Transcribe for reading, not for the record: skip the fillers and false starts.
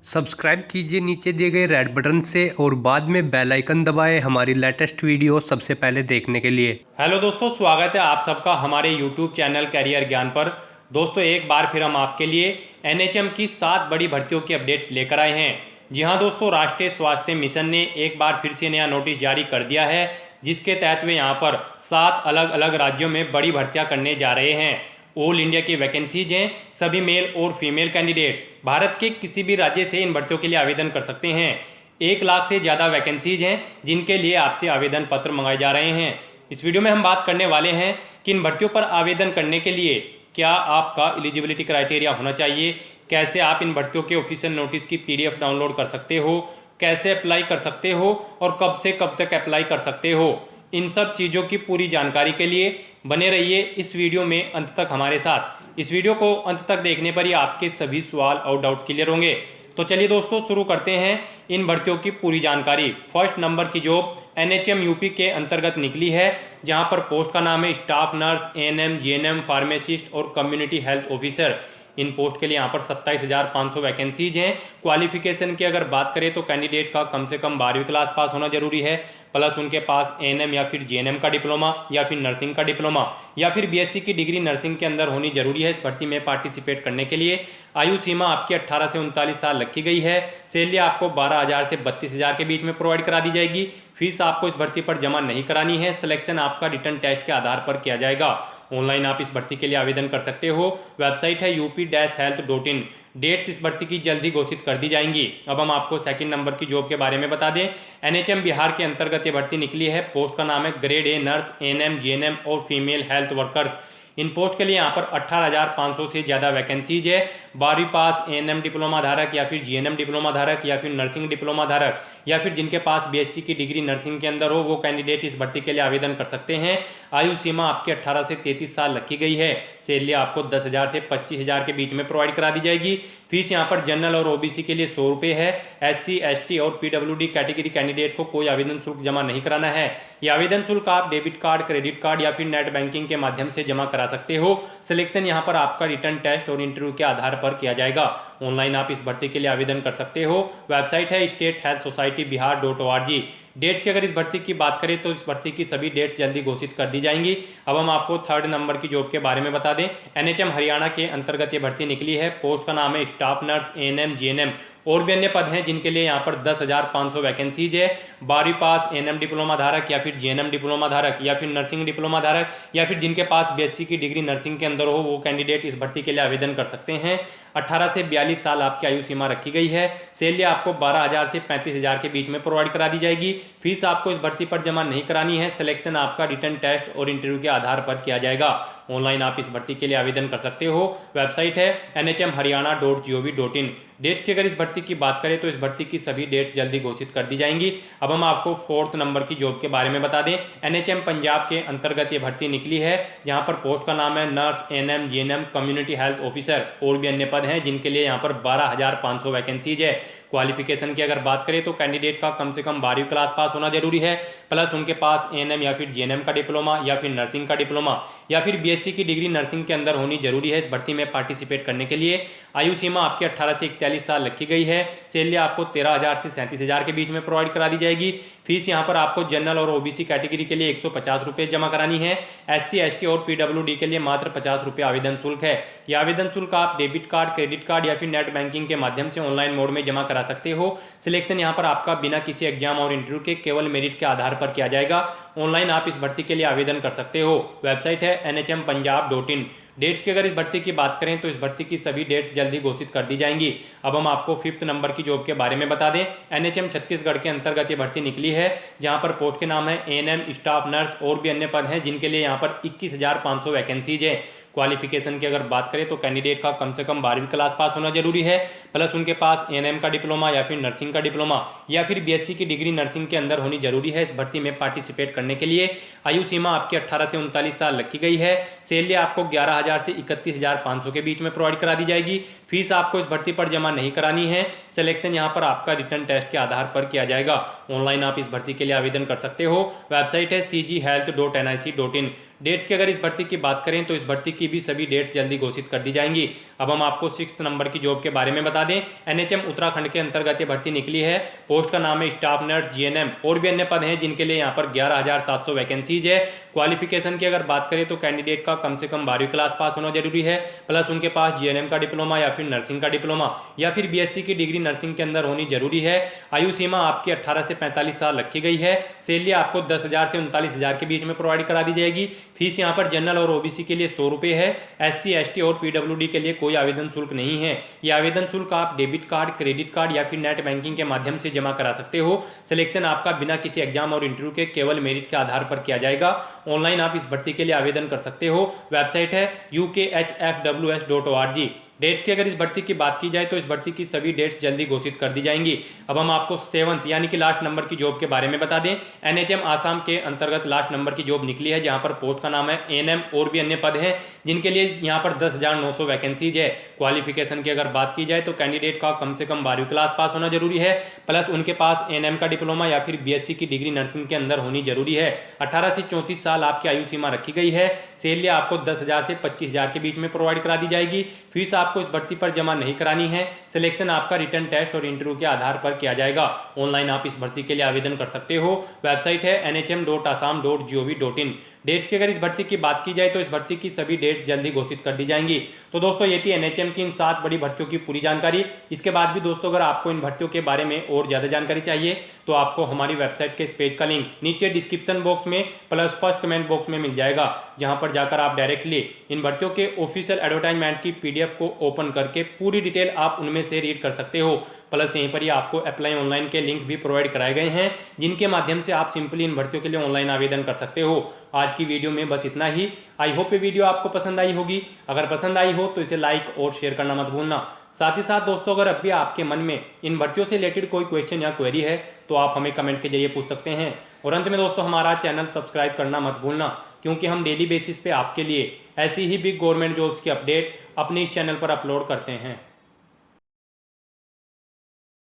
Subscribe कीजिए नीचे दिए गए रेड बटन से और बाद में बेल आइकन दबाएं हमारी लेटेस्ट वीडियो सबसे पहले देखने के लिए। हेलो दोस्तों, स्वागत है आप सबका हमारे यूट्यूब चैनल कैरियर ज्ञान पर। दोस्तों, एक बार फिर हम आपके लिए एनएचएम की 7 बड़ी भर्तियों की अपडेट लेकर आए हैं। जी हां दोस्तों, राष्ट्रीय स्वास्थ्य मिशन ने एक बार फिर से नया नोटिस जारी कर दिया है, जिसके तहत वे यहां पर 7 अलग अलग राज्यों में बड़ी भर्तियां करने जा रहे हैं। ऑल इंडिया की वैकेंसीज हैं। सभी मेल और फीमेल कैंडिडेट्स भारत के किसी भी राज्य से इन भर्तियों के लिए आवेदन कर सकते हैं। 1 लाख से ज़्यादा वैकेंसीज हैं जिनके लिए आपसे आवेदन पत्र मंगाए जा रहे हैं। इस वीडियो में हम बात करने वाले हैं कि इन भर्तियों पर आवेदन करने के लिए क्या आपका एलिजिबिलिटी क्राइटेरिया होना चाहिए, कैसे आप इन भर्तियों के ऑफिशियल नोटिस की पीडीएफ डाउनलोड कर सकते हो, कैसे अप्लाई कर सकते हो और कब से कब तक अप्लाई कर सकते हो। इन सब चीज़ों की पूरी जानकारी के लिए बने रहिए इस वीडियो में अंत तक हमारे साथ। इस वीडियो को अंत तक देखने पर ही आपके सभी सवाल और डाउट्स क्लियर होंगे। तो चलिए दोस्तों, शुरू करते हैं इन भर्तियों की पूरी जानकारी। फर्स्ट नंबर की जॉब एनएचएम यूपी के अंतर्गत निकली है, जहां पर पोस्ट का नाम है staff nurse, ANM, GNM, pharmacist और कम्युनिटी हेल्थ ऑफिसर। इन पोस्ट के लिए यहाँ पर 27,500 वैकेंसीज हैं। क्वालिफिकेशन की अगर बात करें तो कैंडिडेट का कम से कम 12वीं क्लास पास होना जरूरी है, प्लस उनके पास एएनएम या फिर जीएनएम का डिप्लोमा या फिर नर्सिंग का डिप्लोमा या फिर बीएससी की डिग्री नर्सिंग के अंदर होनी जरूरी है इस भर्ती में पार्टिसिपेट करने के लिए। आयु सीमा आपकी 18 से 39 साल रखी गई है। सैलरी आपको 12,000 से 32,000 के बीच में प्रोवाइड करा दी जाएगी। फीस आपको इस भर्ती पर जमा नहीं करानी है। सिलेक्शन आपका रिटर्न टेस्ट के आधार पर किया जाएगा। ऑनलाइन आप इस भर्ती के लिए आवेदन कर सकते हो। वेबसाइट है up-health.in। डेट्स इस भर्ती की जल्द ही घोषित कर दी जाएंगी। अब हम आपको सेकंड नंबर की जॉब के बारे में बता दें। एनएचएम बिहार के अंतर्गत ये भर्ती निकली है। पोस्ट का नाम है grade a nurse, ANM, GNM और फीमेल हेल्थ वर्कर्स। इन पोस्ट के लिए यहाँ पर 18,500 से ज़्यादा वैकेंसीज है। 12वीं पास एएनएम डिप्लोमा धारक या फिर जीएनएम डिप्लोमा धारक या फिर नर्सिंग डिप्लोमा धारक या फिर जिनके पास बीएससी की डिग्री नर्सिंग के अंदर हो, वो कैंडिडेट इस भर्ती के लिए आवेदन कर सकते हैं। आयु सीमा आपकी 18 से 33 साल रखी गई है। सैलरी आपको 10,000 से 25,000 के बीच में प्रोवाइड करा दी जाएगी। फीस यहाँ पर जनरल और ओबीसी के लिए 100 रुपये है। एससी, एसटी और पीडब्ल्यूडी कैटेगरी कैंडिडेट को कोई आवेदन शुल्क जमा नहीं कराना है। ये आवेदन शुल्क आप डेबिट कार्ड, क्रेडिट कार्ड या फिर नेट बैंकिंग के माध्यम से जमा करा सकते हो। सिलेक्शन यहाँ पर आपका रिटर्न टेस्ट और इंटरव्यू के आधार पर किया जाएगा। ऑनलाइन आप इस भर्ती के लिए आवेदन कर सकते हो। वेबसाइट है स्टेट हेल्थ सोसाइटी बिहार.org। डेट्स की अगर इस भर्ती की बात करें तो इस भर्ती की सभी डेट्स जल्दी घोषित कर दी जाएंगी। अब हम आपको थर्ड नंबर की जॉब के बारे में बता दें। एनएचएम हरियाणा के अंतर्गत ये भर्ती निकली है। पोस्ट का नाम है स्टाफ नर्स, एएनएम, जीएनएम और भी अन्य पद हैं जिनके लिए यहाँ पर 10,500 वैकेंसीज है। 12वीं पास एएनएम डिप्लोमा धारक या फिर जीएनएम डिप्लोमा धारक या फिर नर्सिंग डिप्लोमा धारक या फिर जिनके पास बीएससी की डिग्री नर्सिंग के अंदर हो, वो कैंडिडेट इस भर्ती के लिए आवेदन कर सकते हैं। 18 से 42 साल आपकी आयु सीमा रखी गई है। सैलरी आपको 12,000 से 35,000 के बीच में प्रोवाइड करा दी जाएगी। फीस आपको इस भर्ती पर जमा नहीं करानी है। सिलेक्शन आपका रिटर्न टेस्ट और इंटरव्यू के आधार पर किया जाएगा। ऑनलाइन आप इस भर्ती के लिए आवेदन कर सकते हो। वेबसाइट है nhmharyana.gov.in। डेट्स की अगर इस भर्ती की बात करें तो इस भर्ती की सभी डेट्स जल्दी घोषित कर दी जाएंगी। अब हम आपको फोर्थ नंबर की जॉब के बारे में बता दें। एनएचएम पंजाब के अंतर्गत ये भर्ती निकली है, जहां पर पोस्ट का नाम है nurse, ANM, GNM, community health officer और भी अन्य पद हैं जिनके लिए यहाँ पर 12,500 वैकेंसीज है। क्वालिफिकेशन की अगर बात करें तो कैंडिडेट का कम से कम 12वीं क्लास पास होना जरूरी है, प्लस उनके पास एएनएम या फिर जीएनएम का डिप्लोमा या फिर नर्सिंग का डिप्लोमा या फिर बीएससी की डिग्री नर्सिंग के अंदर होनी जरूरी है इस भर्ती में पार्टिसिपेट करने के लिए। आयु सीमा आपकी 18 से 41 साल रखी गई है। सैलरी आपको 13,000 से 37,000 के बीच में प्रोवाइड करा दी जाएगी। फीस यहाँ पर आपको जनरल और ओबीसी कैटेगरी के लिए 150 रुपये जमा करानी है। एससी, एसटी और पीडब्ल्यूडी के लिए मात्र 50 रुपये आवेदन शुल्क है। यह आवेदन शुल्क आप डेबिट कार्ड, क्रेडिट कार्ड या फिर नेट बैंकिंग के माध्यम से ऑनलाइन मोड में जमा करा सकते हो। सिलेक्शन यहाँ पर आपका बिना किसी एग्जाम और इंटरव्यू के केवल मेरिट के आधार पर किया जाएगा। ऑनलाइन आप इस भर्ती के लिए आवेदन कर सकते हो। वेबसाइट है nhmpunjab.in। डेट्स की अगर इस भर्ती की बात करें तो इस भर्ती की सभी डेट्स जल्दी घोषित कर दी जाएंगी। अब हम आपको फिफ्थ नंबर की जॉब के बारे में बता दें। एनएचएम छत्तीसगढ़ के अंतर्गत ये भर्ती निकली है, जहां पर पोस्ट के नाम है एएनएम, स्टाफ नर्स और भी अन्य पद हैं जिनके लिए यहाँ पर 21,500 वैकेंसीज है। क्वालिफिकेशन की अगर बात करें तो कैंडिडेट का कम से कम 12वीं क्लास पास होना जरूरी है, प्लस उनके पास एएनएम का डिप्लोमा या फिर नर्सिंग का डिप्लोमा या फिर बीएससी की डिग्री नर्सिंग के अंदर होनी जरूरी है इस भर्ती में पार्टिसिपेट करने के लिए। आयु सीमा आपकी 18 से 39 साल रखी गई है। सैलरी आपको 11,000 से 31,500 के बीच में प्रोवाइड करा दी जाएगी। फीस आपको इस भर्ती पर जमा नहीं करानी है। सिलेक्शन यहाँ पर आपका रिटर्न टेस्ट के आधार पर किया जाएगा। ऑनलाइन आप इस भर्ती के लिए आवेदन कर सकते हो। वेबसाइट है cghealth.nic.in। डेट्स की अगर इस भर्ती की बात करें तो इस भर्ती की भी सभी डेट्स जल्दी घोषित कर दी जाएंगी। अब हम आपको 6 नंबर की जॉब के बारे में बता दें। एनएचएम उत्तराखंड के अंतर्गत ये भर्ती निकली है। पोस्ट का नाम है स्टाफ नर्स जीएनएम। और भी अन्य पद हैं जिनके लिए यहाँ पर 11,700 वैकेंसीज है। क्वालिफिकेशन की अगर बात करें तो कैंडिडेट का कम से कम 12वीं क्लास पास होना जरूरी है, प्लस उनके पास जीएनएम का डिप्लोमा या फिर नर्सिंग का डिप्लोमा या फिर बीएससी की डिग्री नर्सिंग के अंदर होनी जरूरी है। आयु सीमा आपकी 18 से 45 साल रखी गई है। सैलरी आपको 10,000 से 39,000 के बीच में प्रोवाइड करा दी जाएगी। फीस यहाँ पर जनरल और ओबीसी के लिए 100 रुपये है। एससी एसटी और पीडब्ल्यूडी के लिए कोई आवेदन शुल्क नहीं है। ये आवेदन शुल्क आप डेबिट कार्ड, क्रेडिट कार्ड या फिर नेट बैंकिंग के माध्यम से जमा करा सकते हो। सिलेक्शन आपका बिना किसी एग्जाम और इंटरव्यू के केवल मेरिट के आधार पर किया जाएगा। ऑनलाइन आप इस भर्ती के लिए आवेदन कर सकते हो। वेबसाइट है ukhfws.org। डेट्स की अगर इस भर्ती की बात की जाए तो इस भर्ती की सभी डेट्स जल्दी घोषित कर दी जाएंगी। अब हम आपको 7th यानी कि लास्ट नंबर की जॉब के बारे में बता दें। एनएचएम आसाम के अंतर्गत लास्ट नंबर की जॉब निकली है, जहां पर पोस्ट का नाम है एएनएम। और भी अन्य पद हैं जिनके लिए यहां पर 10,900 वैकेंसीज है। क्वालिफिकेशन की अगर बात की जाए तो कैंडिडेट का कम से कम 12वीं क्लास पास होना जरूरी है, प्लस उनके पास एएनएम का डिप्लोमा या फिर बीएससी की डिग्री नर्सिंग के अंदर होनी जरूरी है। 18 से 34 साल आपकी आयु सीमा रखी गई है। सैलरी आपको 10,000 से 25,000 के बीच में प्रोवाइड करा दी जाएगी। फीस आपको इस भर्ती पर जमा नहीं करानी है। सिलेक्शन आपका रिटर्न टेस्ट और इंटरव्यू के आधार पर किया जाएगा। ऑनलाइन आप इस भर्ती के लिए आवेदन कर सकते हो। वेबसाइट है nhm.assam.gov.in। डेट्स की अगर इस भर्ती की बात की जाए तो इस भर्ती की सभी डेट्स जल्दी घोषित कर दी जाएंगी। तो दोस्तों ये थी एनएचएम की इन 7 बड़ी भर्तियों की पूरी जानकारी। इसके बाद भी दोस्तों अगर आपको इन भर्तियों के बारे में और ज़्यादा जानकारी चाहिए तो आपको हमारी वेबसाइट के इस पेज का लिंक नीचे डिस्क्रिप्शन बॉक्स में प्लस फर्स्ट कमेंट बॉक्स में मिल जाएगा, जहां पर जाकर आप डायरेक्टली इन भर्तियों के ऑफिशियल एडवर्टाइजमेंट की पीडीएफ को ओपन करके पूरी डिटेल आप उनमें से रीड कर सकते हो। प्लस यहीं पर ही आपको अप्लाई ऑनलाइन के लिंक भी प्रोवाइड कराए गए हैं, जिनके माध्यम से आप सिंपली इन भर्तियों के लिए ऑनलाइन आवेदन कर सकते हो। आज की वीडियो में बस इतना ही। आई होप ये वीडियो आपको पसंद आई होगी। अगर पसंद आई हो तो इसे लाइक और शेयर करना मत भूलना। साथ ही साथ दोस्तों अगर अब भी आपके मन में इन भर्तियों से रिलेटेड कोई क्वेश्चन या क्वेरी है तो आप हमें कमेंट के जरिए पूछ सकते हैं। और अंत में दोस्तों हमारा चैनल सब्सक्राइब करना मत भूलना, क्योंकि हम डेली बेसिस पे आपके लिए ऐसी ही बिग गवर्नमेंट जॉब्स की अपडेट अपने इस चैनल पर अपलोड करते हैं।